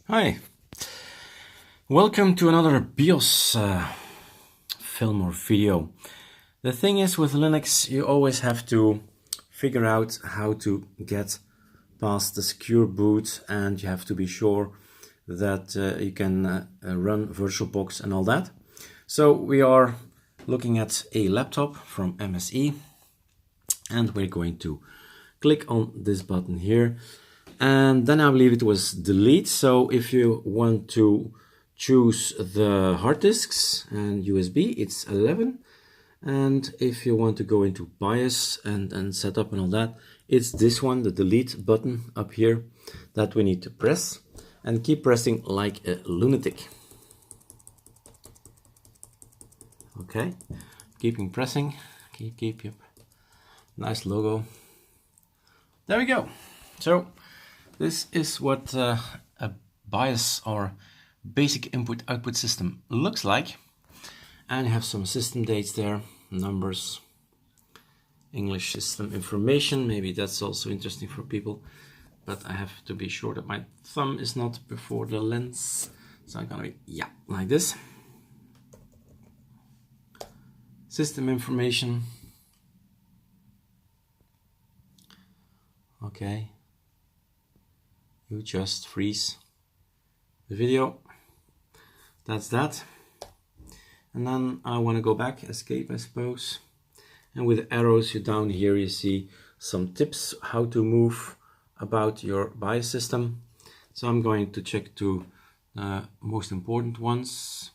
Hi, welcome to another BIOS film or video. The thing is, with Linux you always have to figure out how to get past the secure boot, and you have to be sure that you can run VirtualBox and all that. So we are looking at a laptop from MSI, and we're going to click on this button here, and then I believe it was delete. So if you want to choose the hard disks and USB, it's 11, and if you want to go into BIOS and setup and all that, it's this one, the delete button up here, that we need to press and keep pressing like a lunatic. Okay, keeping pressing, keep yep. Nice logo. There we go. So this is what a BIOS or basic input-output system looks like. And you have some system dates there, numbers, English system information. Maybe that's also interesting for people, but I have to be sure that my thumb is not before the lens. So I'm gonna be, yeah, like this. System information. Okay. You just freeze the video. That's that. And then I want to go back, escape, I suppose. And with arrows, you down here, you see some tips how to move about your BIOS system. So I'm going to check two most important ones.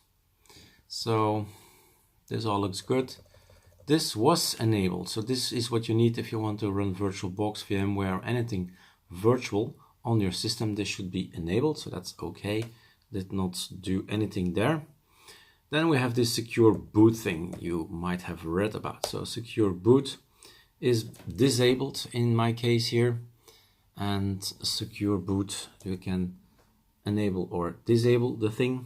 So this all looks good. This was enabled. So this is what you need if you want to run VirtualBox, VMware, anything virtual on your system. This should be enabled, so that's okay. Did not do anything there. Then we have this secure boot thing you might have read about. So secure boot is disabled in my case here, and secure boot, you can enable or disable the thing.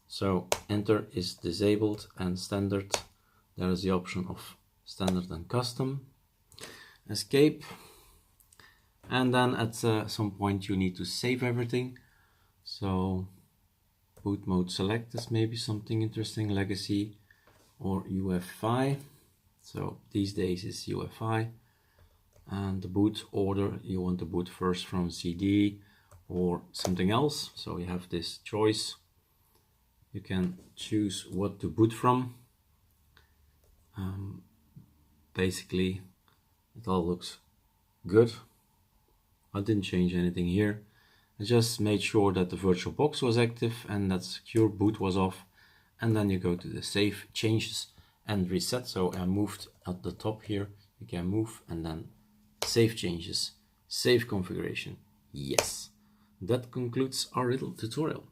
So enter is disabled, and standard, there is the option of standard and custom. Escape, and then at some point you need to save everything. So boot mode select is maybe something interesting, legacy or UEFI. So these days is UEFI. And the boot order, you want to boot first from CD or something else. So you have this choice. You can choose what to boot from. Basically, it all looks good. I didn't change anything here. I just made sure that the VirtualBox was active and that secure boot was off. And then you go to the save changes and reset. So I moved at the top here. You can move and then save changes, save configuration. Yes, that concludes our little tutorial.